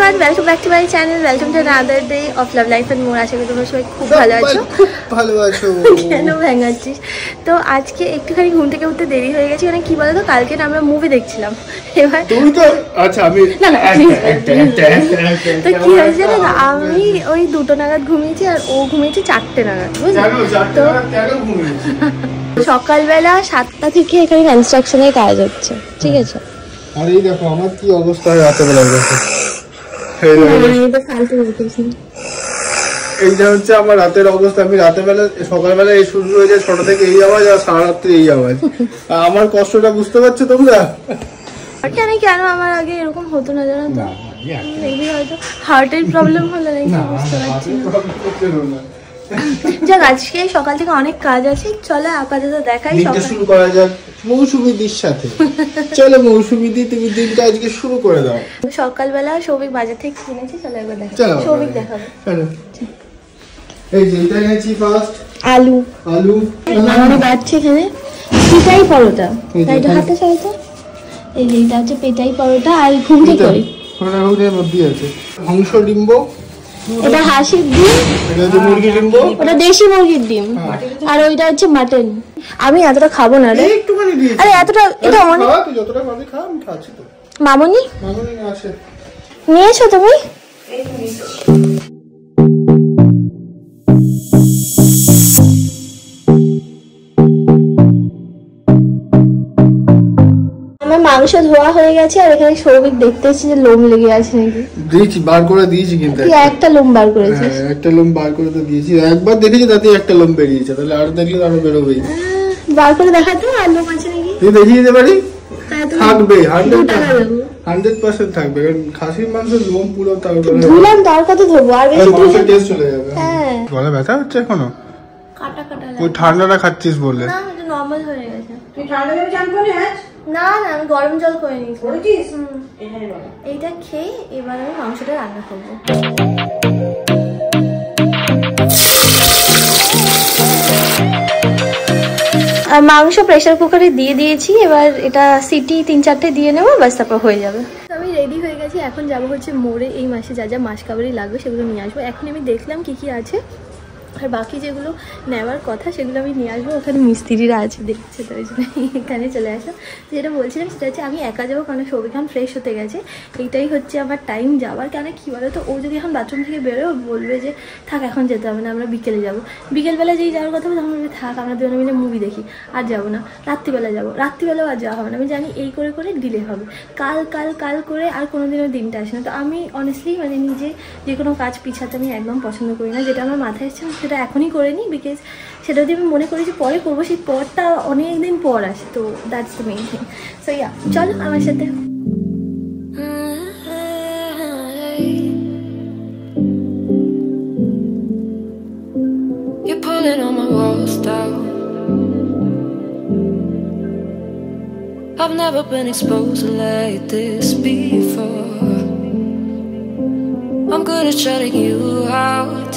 everyone, welcome back to my channel. Welcome to another day of Love Life and More. আশা করি তোমরা সবাই খুব ভালো আছো। ভালো আছো? কেন ভেঙাচ্ছিস? তো আজকে একটুখানি ঘুম থেকে উঠতে দেরি হয়ে গেছে, মানে কি বলতো কালকে না আমরা মুভি দেখছিলাম। এবার তুমি তো আচ্ছা আমি তো কি হয়েছে না, আমি ওই 2টো নাগাদ ঘুমিয়েছি আর ও ঘুমিয়েছে 4টে নাগাদ, বুঝলি? তো সকালবেলা 7টা থেকে এখানে কনস্ট্রাকশনের কাজ হচ্ছে, ঠিক আছে? আর এই দেখো আমার কি অবস্থা হয় রাতে বেলা দেখো। এইটা হচ্ছে আমার রাতের অবস্থা। আমি রাতের বেলা সকালবেলা এই শুরু হয়ে যায় 6টা থেকে এই আওয়াজ আর সারা রাত্রে এই আওয়াজ। আমার কষ্টটা বুঝতে পারছো তোমরা? কেন আমার আগে এরকম হতো না জানো তো, হয়তো হার্টের প্রবলেম হলো নাকি বুঝতে পারছি না। যাক আজকে সকাল থেকে অনেক কাজ আছে, চলো আপাতত দেখাই। শুরু করা যাক মৌসুমীদির সাথে। চলো মৌসুমীদি তুমি দিনটা আজকে শুরু করে দাও। সকালবেলা সৌভিক বাজার থেকে কিনেছি, চলো একবার দেখাই। সৌভিক দেখাবে। এই যে এটা নিয়েছি ফার্স্ট আলু। আমাদের বাড়ছে এখানে পেটাই পরোটা, তাই তো হাতে চাইতো। এই যে এটা হচ্ছে পেটাই পরোটা আর ঘুমটি করি। ওটার মধ্যে আছে হংস ডিম্ব, এটা হাঁসের ডিম, এটা হচ্ছে মুরগির ডিম্ব, ওটা দেশি মুরগির ডিম, আর ওইটা হচ্ছে মাটন। আমি এতটা খাবো না রে, একটুখানি দিয়েছি। আরে এতটা এটা অনেক। তুই যতটা খাবি খা, আমি খাচ্ছি তো। মামনি আছে নিয়েছো তুমি? মাংস ধোয়া হয়ে গেছে আর এখানে সৌভিক দেখতেছি যে লোম লেগে আছে নাকি। দিয়েছি, বার করে দিয়েছি, কিন্তু তুই একটা লোম বার করেছিস? একটা লোম বার করে তো দিয়েছি। একবার দেখেছি তাতে একটা লোম বেরিয়েছে, তাহলে আরো দেখলে আরো বেরোবেই। বার করে দেখাতো আর লোম আছে নাকি? তুই দেখিয়ে দিতে পারি? থাকবে 100% থাকবে, কারণ খাসির মাংসের লোম পুরো ধুলাম, তার কত ধোবো আর বেশি মাংসের টেস্ট চলে যাবে। হ্যাঁ, গলা ব্যথা হচ্ছে এখনো? কাটা লাগে। ওই ঠান্ডাটা খাচ্ছিস বললে? না এটা নরমাল হয়ে গেছে। তুই ঠান্ডা জলে চান করে আজ? না আমি গরম জল করে নিয়েছি। করেছিস? এইটা খেয়ে এবার আমি মাংসটা রান্না করবো। মাংস প্রেসার কুকারে দিয়ে দিয়েছি, এবার এটা সিটি 3-4টে দিয়ে নেবো, ব্যাস তারপর হয়ে যাবে। আমি রেডি হয়ে গেছি, এখন যাবো হচ্ছে মোড়ে। এই মাসে যা যা মাস কাবারি লাগবে সেগুলো নিয়ে আসবো। এখন আমি দেখলাম কি কি আছে, আর বাকি যেগুলো নেওয়ার কথা সেগুলো আমি নিয়ে আসবো। ওখানে মিস্ত্রিরা আছে দেখছে, তো ওই জন্য এখানে চলে আসলাম। যেটা বলছিলাম সেটা হচ্ছে আমি একা যাবো, কারণ সৌভিক এখন ফ্রেশ হতে গেছে। এইটাই হচ্ছে আমার টাইম যাওয়ার। কেন কি বলো তো, ও যদি এখন বাথরুম থেকে বেরোয় বলবে যে থাক এখন যেতে হবে না, আমরা বিকেলে যাবো। বিকেলবেলা যেই যাওয়ার কথা তখন বলবে থাক আমরা দুজনে মিলে মুভি দেখি, আর যাবো না, রাত্রিবেলা যাবো। রাত্রিবেলাও আর যাওয়া হবে না, আমি জানি এই করে করে ডিলে হবে। কাল করে আর কোনোদিনও দিনটা আসে না। তো আমি অনেস্টলি মানে নিজে যে কোনো কাজ পিছাতে আমি একদম পছন্দ করি না। যেটা আমার মাথায় এসছে সেটা এখনই করে নিই, বিকজ সেটা যদি আমি মনে করি যে পরে করবো, সেই পরটা অনেক দিন পর আসে। তো that's the main thing. So yeah, চলো আমার সাথে। You're pulling on my walls down. I've never been exposed like this before. I'm good at shutting you out.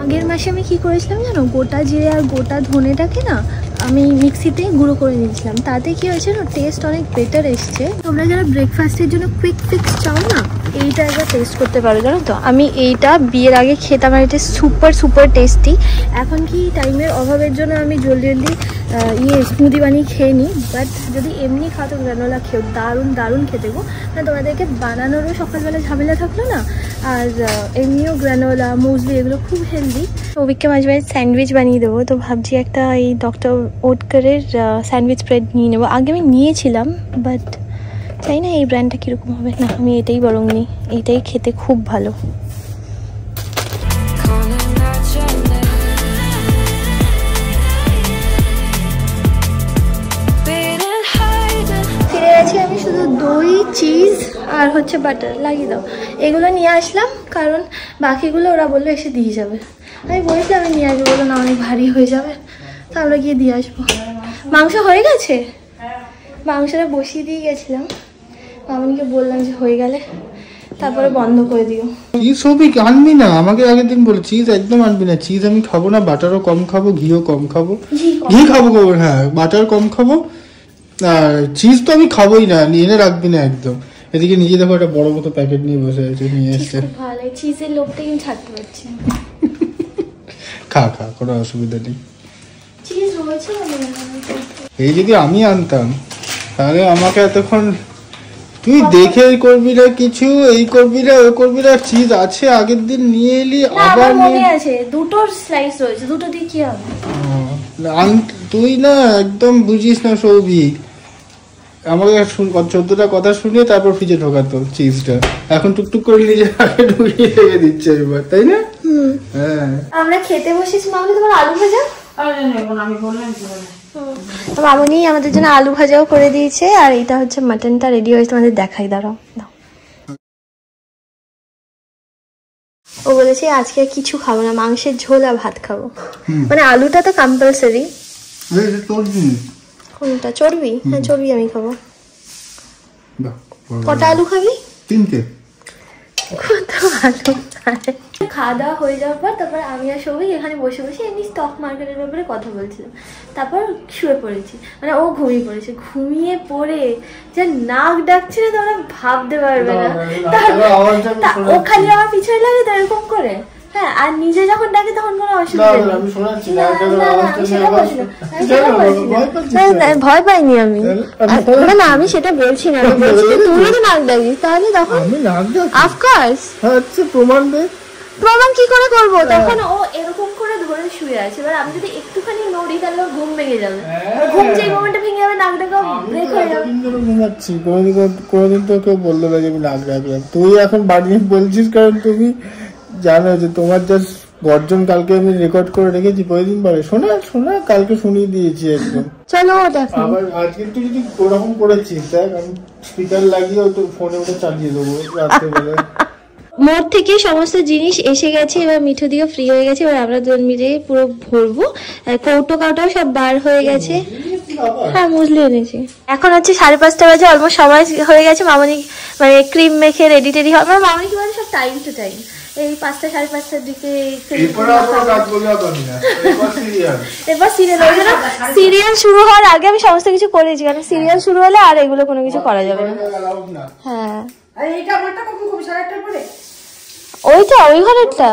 আগের মাসে আমি কি করেছিলাম জানো, গোটা জিরে আর গোটা ধনেটাকে না আমি মিক্সিতে গুঁড়ো করে নিয়েছিলাম। তাতে কি হয়েছে না, টেস্ট অনেক বেটার এসছে। তোমরা যারা ব্রেকফাস্টের জন্য কুইক ফিক্স চাও না, এইটা একবার টেস্ট করতে পারো জানো তো। আমি এইটা বিয়ের আগে খেতাম আর এটা সুপার টেস্টি। এখন কি টাইমের অভাবের জন্য আমি জলদি স্মুদি বানিয়ে খেয়ে নিই, বাট যদি এমনি খাও তো গ্রানোলা খেও, দারুণ খেতে গো। মানে তোমাদেরকে বানানোরও সকালবেলা ঝামেলা থাকলো না, আর এমনিও গ্রানোলা মুসলি এগুলো খুব হেলদি। সৌভিককে মাঝে মাঝে স্যান্ডউইচ বানিয়ে দেবো, তো ভাবছি একটা এই ডক্টর ওটকারের স্যান্ডউইচ ব্রেড নিয়ে নেবো। আগে আমি নিয়েছিলাম, বাট চাই না এই ব্র্যান্ডটা কীরকম হবে। না আমি এটাই বরং নিই, এইটাই খেতে খুব ভালো। ফিরে গেছি আমি, শুধু দই, চিজ আর হচ্ছে বাটার লাগিয়ে দাও, এগুলো নিয়ে আসলাম। কারণ বাকিগুলো ওরা বললো এসে দিয়ে যাবে। আমি বলেছিলাম আমি নিয়ে আসবো, বললো না অনেক ভারী হয়ে যাবে, তো আমরা গিয়ে দিয়ে আসবো। মাংস হয়ে গেছে, মাংসটা বসিয়ে দিয়ে গেছিলাম, মামনিকে বললাম যে হয়ে গেলে তারপরে বন্ধ করে দিও। চিজ সবই আনবি না, আমাকে আগের দিন বলে চিজ একদম আনবি না। চিজ আমি খাবো না, বাটারও কম খাবো, ঘিও কম খাবো। ঘি খাবো, হ্যাঁ বাটার কম খাবো, আর চিজ তো আমি খাবোই না, এনে রাখবি না একদম। এদিকে নিজে দেখো একটা বড় মতো প্যাকেট নিয়ে বসে আছে, নিয়ে এসছে। ভালো, চিজের লোভটা কিন্তু ছাড়তে পারছি না। খা খা, কোনো অসুবিধা নেই। চিজ রয়েছে এই যদি আমি আনতাম তাহলে আমাকে এতক্ষণ তুই দেখে করবি না কিছু, এই করবি না ওই করবি না, চিজ আছে আগের দিন নিয়ে এলি আবার মনে আছে দুটো স্লাইস রয়েছে, দুটো দিয়ে কি হবে? তুই না একদম বুঝিস না সৌভিক, আমাকে 14টা কথা শুনিয়ে তারপর ফ্রিজে ঢোকাতো চিজটা, এখন টুকটুক করে নিজে আগে ঢুকিয়ে রেখে দিচ্ছে এবার, তাই না? হ্যাঁ আমরা খেতে বসেছি। মামনি তোমার আলু ভাজা, আমি বললাম কি বলে মামনি আমাদের জন্য আলু ভাজাও করে দিয়েছে, আর এটা হচ্ছে মাটনটা রেডি হয়েছে, তোমাদের দেখাই, দাঁড়াও। ও বলেছে আজকে কিছু খাবো না, মাংসের ঝোল আর ভাত খাবো। মানে আলুটা তো কম্পালসারি। কোনটা চর্বি? হ্যাঁ চর্বি আমি খাবো। কটা আলু খাবি? 3টে। কত আলু? খাওয়া দাওয়া হয়ে যাওয়ার পর তারপর আমি আর সৌভিক এখানে বসে বসে এমনি স্টক মার্কেটের ব্যাপারে কথা বলছিলাম। তারপর শুয়ে পড়েছি, মানে ও ঘুমিয়ে পড়েছে। ঘুমিয়ে পড়ে যে নাক ডাকছে না তোমরা ভাবতে পারবে না। ও খালি আমার পিছনে লাগে তো এরকম করে, হ্যাঁ, আর নিজে যখন ডাকে তখন কোনো অসুবিধা নেই। ভয় পাইনি আমি, না আমি সেটা বলছি না, আমি বলছি তুমি তো নাক ডাকিস, তাহলে তখন অফকোর্স প্রমাণ কি করে করবো? তখন ও এরকম করে ধরে শুয়ে আছে, এবার আমি যদি একটুখানি নড়ি তাহলে ঘুম ভেঙে যাবে, ঘুম যে মোমেন্টে ভেঙে যাবে নাক ডাকা ব্রেক হয়ে যাবে। ঘুমাচ্ছি, কোনোদিন তো কেউ বললো না যে আমি নাক ডাকলাম, তুই এখন বাড়িয়ে বলছিস কারণ তুমি জানো যে তোমার জাস্ট গর্জন কালকে আমি রেকর্ড করে রেখেছি, প্রতিদিন বলে শোনা শোনা, কালকে শুনিয়ে দিয়েছি একদম। চলো দেখো আবার আজকে তুই যদি ওরকম করেছিস দেখ, আমি স্পিকার লাগিয়ে তো ফোনে ওটা চালিয়ে দেবো রাত্রেবেলা। মোড় থেকে সমস্ত জিনিস এসে গেছে, এবার মিঠু দিকে ফ্রি হয়ে গেছে, এবার আমরা দুজন মিলে পুরো ভরবো। কৌটো কাউটাও সব বার হয়ে গেছে, হ্যাঁ মুসলি এনেছি। এখন হচ্ছে 5:30 বাজে, অলমোস্ট সময় হয়ে গেছে। মামনি মানে ক্রিম মেখে রেডি টেডি হবে। আমার মামনি কি বলে সব টাইম টু টাইম, এই 5টা 5:30টার দিকে এরপর সিরিয়াল শুরু হওয়ার আগে আমি সমস্ত কিছু করেছি, কারণ সিরিয়াল শুরু হলে আর এগুলো কোনো কিছু করা যাবে না। হ্যাঁ ওইটা ওই ঘরেরটা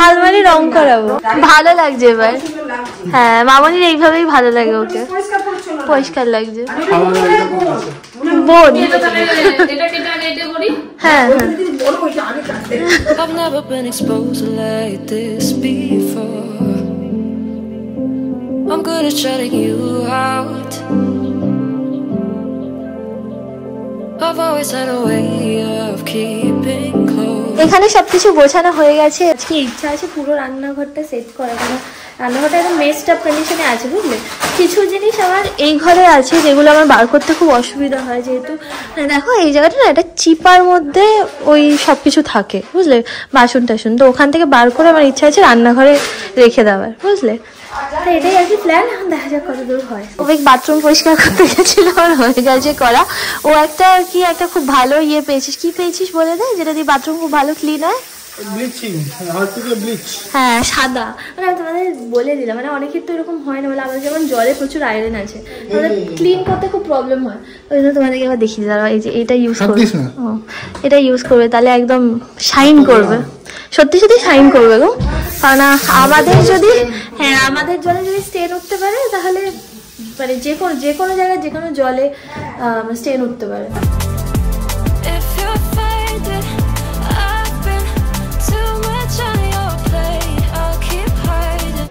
আলমারি রং করাবো, ভালো লাগছে এবার। হ্যাঁ মামনির এইভাবেই ভালো লাগে, ওকে পরিষ্কার লাগছে। বোন হ্যাঁ I've never been exposed like this before. I'm good at shutting you out. I've always had a way of keeping close. এখানে সবকিছু গোছানো হয়ে গেছে। আজকে ইচ্ছা আছে পুরো রান্নাঘরটা সেট করার, কারণ রান্নাঘরটা একদম মেসড আপ কন্ডিশনে আছে, বুঝলে। কিছু জিনিস আমার এই ঘরে আছে যেগুলো আমার বার করতে খুব অসুবিধা হয়, যেহেতু দেখো এই জায়গাটা না একটা চিপার মধ্যে ওই সব কিছু থাকে, বুঝলে, বাসন টাসন, তো ওখান থেকে বার করে আমার ইচ্ছা আছে রান্নাঘরে রেখে দেওয়ার, বুঝলে। তো এটাই আর কি প্ল্যান, দেখা যাক কত দূর হয়। ও বাথরুম পরিষ্কার করতে গেছিল, আমার হয়ে গেছে করা। ও একটা কি একটা খুব ভালো ইয়ে পেয়েছিস, কি পেয়েছিস বলে দেয়, যেটা দিয়ে বাথরুম খুব ভালো ক্লিন হয়। হ্যাঁ সাদা, মানে আমি তোমাদের বলে দিলাম, মানে অনেকের তো এরকম হয় না, বলে আমাদের যেমন জলে প্রচুর আয়রন আছে, তাহলে ক্লিন করতে খুব প্রবলেম হয়। ওই জন্য তোমাদেরকে এবার দেখিয়ে দিলাম, এই যে এটা ইউজ করবে, এটা ইউজ করবে, তাহলে একদম শাইন করবে, সত্যি সত্যি শাইন করবে গো। কারণ আমাদের যদি আমাদের জলে যদি স্টেন উঠতে পারে, তাহলে মানে যে কোনো জায়গায় যে কোনো জলে স্টেন উঠতে পারে।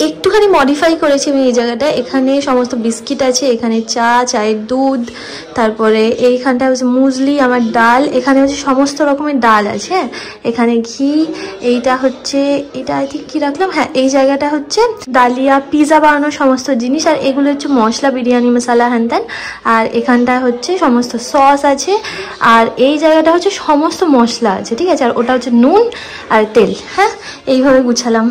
একটুখানি মডিফাই করেছি আমি এই জায়গাটা। এখানে সমস্ত বিস্কিট আছে, এখানে চা, চায়ের দুধ, তারপরে এইখানটা হচ্ছে মুসলি, আমার ডাল, এখানে হচ্ছে সমস্ত রকমের ডাল আছে, এখানে ঘি, এইটা হচ্ছে এটা আই থিঙ্ক কি রাখলাম, হ্যাঁ এই জায়গাটা হচ্ছে ডালিয়া, পিজা বানানোর সমস্ত জিনিস, আর এগুলো হচ্ছে মশলা, বিরিয়ানি মশলা, হ্যান ত্যান, আর এখানটা হচ্ছে সমস্ত সস আছে, আর এই জায়গাটা হচ্ছে সমস্ত মশলা আছে, ঠিক আছে, আর ওটা হচ্ছে নুন আর তেল। হ্যাঁ এইভাবে গুছালাম।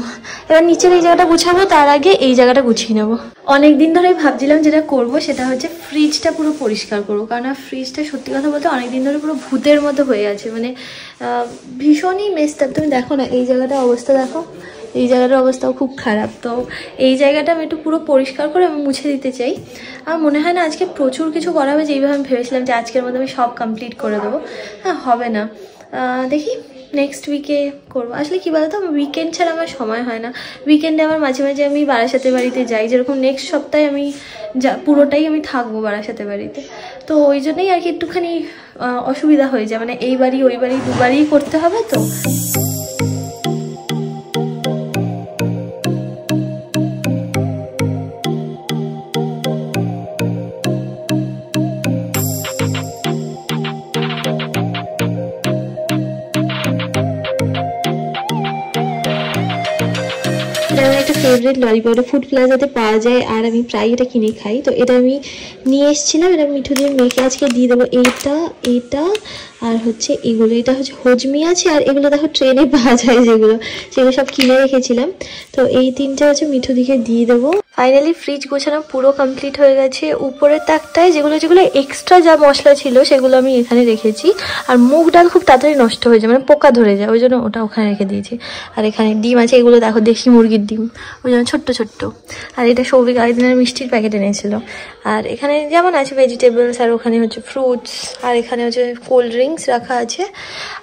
এবার নিচের এই জায়গাটা গুছাবো, তার আগে এই জায়গাটা গুছিয়ে নেবো। অনেক দিন ধরে ভাবছিলাম যেটা করব সেটা হচ্ছে ফ্রিজটা পুরো পরিষ্কার করবো, কারণ ফ্রিজটা সত্যি কথা বলতে অনেকদিন ধরে পুরো ভূতের মতো হয়ে আছে, মানে ভীষণই মেসটা। তুমি দেখো না এই জায়গাটার অবস্থা, দেখো এই জায়গাটার অবস্থাও খুব খারাপ। তো এই জায়গাটা আমি একটু পুরো পরিষ্কার করে আমি মুছে দিতে চাই। আমার মনে হয় না আজকে প্রচুর কিছু করা হবে, যেইভাবে আমি ভেবেছিলাম যে আজকের মধ্যে আমি সব কমপ্লিট করে দেবো। হ্যাঁ, হবে না, দেখি নেক্সট উইকে করবো। আসলে কী বলতো, উইকেন্ড ছাড়া আমার সময় হয় না। উইকেন্ডে আমার মাঝে মাঝে আমি বারাসাতের বাড়িতে যাই, যেরকম নেক্সট সপ্তাহে আমি পুরোটাই আমি থাকবো বারাসাতের বাড়িতে। তো ওই জন্যই আর কি একটুখানি অসুবিধা হয়ে যায়, মানে এই বাড়ি ওই বাড়ি দুবারই করতে হবে। তো একটা ফেভারিট ললিপপ, ফুড প্লাজাতে পাওয়া যায় আর আমি প্রায় এটা কিনে খাই। তো এটা আমি নিয়ে এসেছিলাম, এটা মিঠু দিয়ে মেখে আজকে দিয়ে দেবো। এইটা আর হচ্ছে এগুলো, এটা হচ্ছে হজমি আছে, আর এগুলো দেখো ট্রেনে পাওয়া যায় যেগুলো, সেগুলো সব কিনে রেখেছিলাম। তো এই তিনটা হচ্ছে মিঠু দিকে দিয়ে দেবো। ফাইনালি ফ্রিজ গোছানো পুরো কমপ্লিট হয়ে গেছে। উপরের তাকটায় যেগুলো এক্সট্রা যা মশলা ছিল সেগুলো আমি এখানে রেখেছি। আর মুগ ডাল খুব তাড়াতাড়ি নষ্ট হয়ে যায়, মানে পোকা ধরে যায়, ওই জন্য ওটা ওখানে রেখে দিয়েছি। আর এখানে ডিম আছে, এগুলো দেখো দেশি মুরগির ডিম, ওই জন্য ছোট্ট ছোট্ট। আর এটা সৌভিক আরেকদিনের মিষ্টির প্যাকেট এনেছিল। আর এখানে যেমন আছে ভেজিটেবলস, আর ওখানে হচ্ছে ফ্রুটস, আর এখানে হচ্ছে কোল্ড ড্রিঙ্কস রাখা আছে।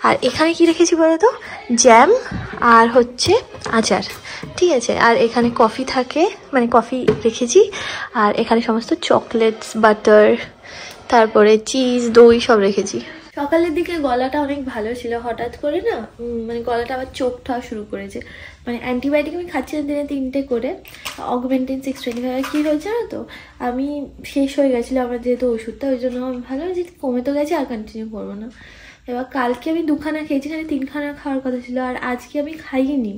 আর এখানে কি রেখেছি বলতো, জ্যাম আর হচ্ছে আচার, ঠিক আছে। আর এখানে কফি থাকে, মানে কফি রেখেছি। আর এখানে সমস্ত চকলেটস, বাটার, তারপরে চিজ, দই সব রেখেছি। সকালের দিকে গলাটা অনেক ভালো ছিল, হঠাৎ করে না মানে গলাটা আবার চোখ ঠাওয়া শুরু করেছে। মানে অ্যান্টিবায়োটিক আমি খাচ্ছিলাম দিনে 3টে করে, অগমেন্টিন 625। কী হয়েছে না, তো আমি শেষ হয়ে গেছিলো আমার যেহেতু ওষুধটা, ওই জন্য আমি ভালো যে কমে তো গেছে আর কন্টিনিউ করবো না। এবার কালকে আমি 2খানা খেয়েছি, এখানে 3খানা খাওয়ার কথা ছিল, আর আজকে আমি খাইনি।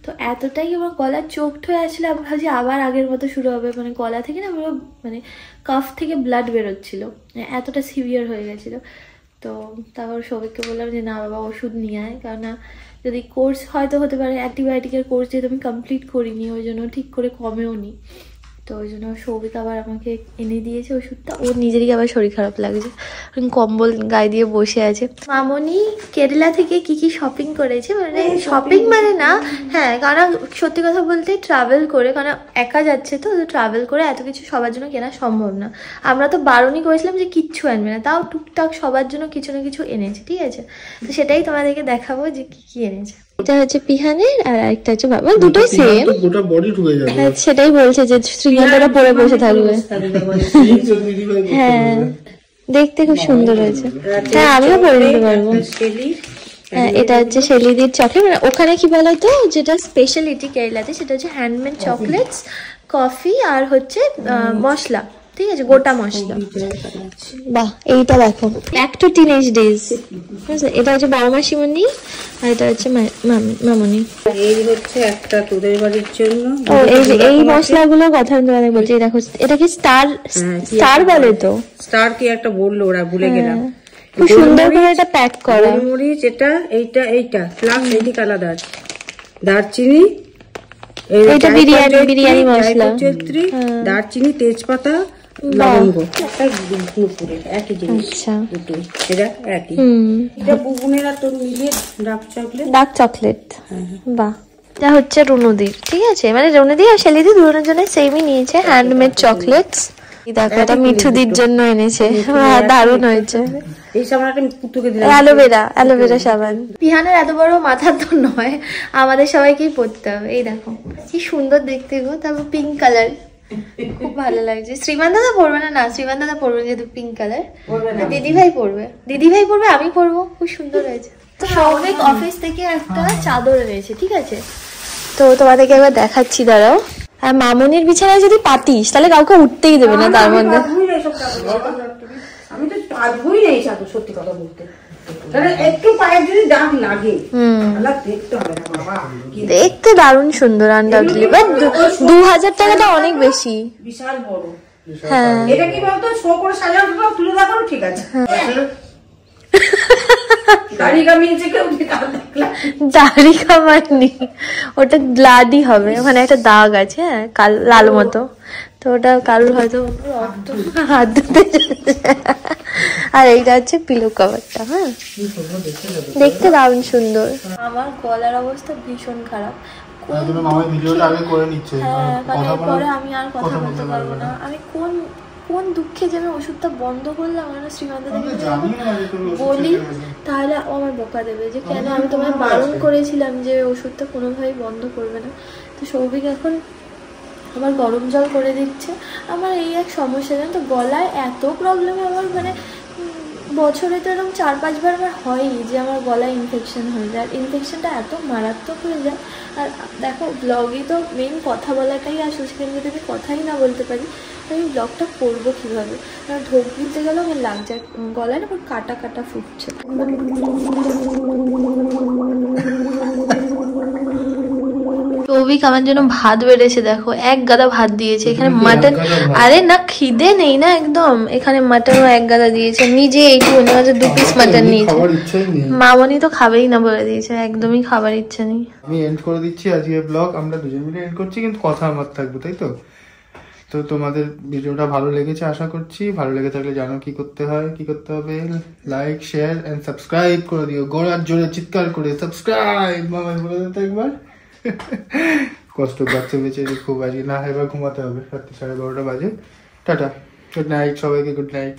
তো এতটাই আমার গলা চোখড হয়ে আসলে আমি ভাবছি আবার আগের মতো শুরু হবে, মানে গলা থেকে না মানে কাফ থেকে ব্লাড বেরোচ্ছিলো, এতটা সিভিয়ার হয়ে গেছিলো। তো তারপর সবাইকে বললাম যে না বাবা ওষুধ নিয়ে আয়, কারণ না যদি কোর্স হয়তো হতে পারে অ্যান্টিবায়োটিকের কোর্স যেহেতু আমি কমপ্লিট করিনি, ওই জন্য ঠিক করে কমেও নি। তো ওই জন্য সৌভিক আবার আমাকে এনে দিয়েছে ওষুধটা। ওর নিজেরই আবার শরীর খারাপ লাগছে, কম্বল গায়ে দিয়ে বসে আছে। মামনি কেরালা থেকে কি শপিং করেছে, মানে শপিং মানে না, হ্যাঁ, কারণ সত্যি কথা বলতে ট্রাভেল করে, কারণ একা যাচ্ছে তো ট্রাভেল করে এত কিছু সবার জন্য কেনা সম্ভব না। আমরা তো বারণই করেছিলাম যে কিচ্ছু আনবে না, তাও টুকটাক সবার জন্য কিছু না কিছু এনেছে, ঠিক আছে। তো সেটাই তোমাদেরকে দেখাবো যে কি এনেছে। এটা হচ্ছে পিহানের আর আরেকটা হচ্ছে বাবা, দুটোই সেম, গোটা বডি ঢুকে যাবে। হ্যাঁ, সেটাই বলছে যে শ্রীমন্তটা পরে বসে থাকবে। হ্যাঁ, দেখতে খুব সুন্দর হয়েছে। হ্যাঁ, আমিও পরে নিতে পারবো। হ্যাঁ, এটা হচ্ছে শেলিদির চকলেট। মানে ওখানে কি বলতো, যেটা স্পেশালিটি কেরালাতে সেটা হচ্ছে হ্যান্ডমেড চকলেটস, কফি আর হচ্ছে মশলা, ঠিক আছে, গোটা মশলা। বাহ, এইটা দেখো, ব্যাক টু টিনেজ ডেজ। এটা হচ্ছে বাবা মাসিমণি, আর এটা হচ্ছে মামনি। এই হচ্ছে একটা তোদের বাড়ির জন্য। ও এই মশলাগুলোর কথা আমি তোমাদের বলছি। দেখো, এটা কি স্টার বলে তো, স্টার কি একটা বললো ওরা, ভুলে গেলাম। খুব সুন্দর করে এটা প্যাক করা। গোলমরিচ, এইটা প্লাস এইদিক আলাদা, দারচিনি, এইটা বিরিয়ানি মশলা, দারচিনি, তেজপাতা, লবঙ্গ, একই জিনিস। এটা একই। এটা বুবুনেরা তো মিলিয়ে ডার্ক চকলেট। বাহ, এটা হচ্ছে রুনুদির, ঠিক আছে, মানে রুনুদি আর শেলিদি দুজনের জন্য সেমই নিয়েছে, হ্যান্ডমেড চকলেটস। দেখো, এটা মিঠুদির জন্য এনেছে, দারুণ হয়েছে। এই সাবানটা পুতুকে দিলাম, অ্যালোভেরা সাবান। পিহানের এত বড় মাথা তো নয়, আমাদের সবাইকেই পরতে হবে। এই দেখো কি সুন্দর দেখতে গো, তারপর পিঙ্ক কালার, খুব ভালো লাগছে। শ্রীমান দাদা পরবে না, শ্রীমান দাদা পরবে যেহেতু পিঙ্ক কালার, দিদিভাই পরবে, আমি পরবো, খুব সুন্দর হয়েছে। তো সৌভিক অফিস থেকে একটা চাদর এনেছে, ঠিক আছে, তো তোমাদেরকে একবার দেখাচ্ছি, দাঁড়াও। আর মামনির বিছানায় যদি পাতিস তাহলে কাউকে উঠতেই দেবে না তার মধ্যে। আমি তো পারবই না এই চাদর, সত্যি কথা বলতে, একটু পায়ের যদি দাগ লাগে দেখতে হবে না বাবা। দেখতে দারুণ সুন্দর, আনডাউটলি, বাট 2000 টাকাটা অনেক বেশি, বিশাল বড়। হ্যাঁ, এটা কি বলতো, শো করে সাজানো তুলে দেখানো, ঠিক আছে। দাড়ি কামিয়েছে কেউ, দেখলাম দাড়ি কামায়নি, ওটা লাডি হবে, ওখানে একটা দাগ আছে, হ্যাঁ লাল মতো, তো ওটা কারোর হয়তো হাত ধুতে যাচ্ছে। আর এইটা হচ্ছে পিলো কভারটা, হ্যাঁ দেখতে দারুণ সুন্দর। আমার গলার অবস্থা ভীষণ খারাপ, হ্যাঁ পরে আমি আর কথা বলতে পারবো না। আমি কোন দুঃখে যে আমি ওষুধটা বন্ধ করলাম, আমার শ্রীমান্তাকে বলি তাহলে আমার বকা দেবে যে কেন আমি তোমায় বারণ করেছিলাম যে ওষুধটা কোনোভাবেই বন্ধ করবে না। তো সৌভিক এখন আমার গরম জল করে দিচ্ছে। আমার এই এক সমস্যা, জানো তো, গলায় এত প্রবলেম আমার, মানে বছরে তো এরকম 4-5 বার আমার হয়ই যে আমার গলায় ইনফেকশন হয়ে যায়, আর ইনফেকশনটা এত মারাত্মক হয়ে যায়। আর দেখো ব্লগে তো মেন কথা বলাটাই আসলে, সেখানে যদি আমি কথাই না বলতে পারি আমি ব্লগটা করবো কীভাবে? কারণ ঢোক গিলতে গেলেও আমার লাগছে, গলায় না পুরো কাটা কাটা ফুটছে। সৌভিক আমার জন্য ভাত বেড়েছে, দেখো এক গাদা ভাত দিয়েছে, এখানে মাটন, আরে না খিদে নেই না একদম, এখানে মাটনও এক গাদা দিয়েছে, নিজে এইটুকু 2 পিস মাটন নিয়েছে। মামনি তো খাবেই না বলে দিয়েছে, একদমই খাবার ইচ্ছে নেই। আমি এন্ড করে দিচ্ছি আজকে ব্লগ, আমরা দুজন মিলে এন্ড করছি, কিন্তু কথা আমার থাকবে, তাই তো? তো তোমাদের ভিডিওটা ভালো লেগেছে আশা করছি, ভালো লেগে থাকলে জানো কি করতে হবে, লাইক শেয়ার এন্ড সাবস্ক্রাইব করে দিও, গোড়ার জোরে চিৎকার করে সাবস্ক্রাইব মামাই বলে দিতে একবার। কষ্ট পাচ্ছে বেচারি খুব, আজকে না এবার ঘুমাতে হবে, রাত্রি 12:30 বাজে। টাটা, গুড নাইট সবাইকে, গুড নাইট।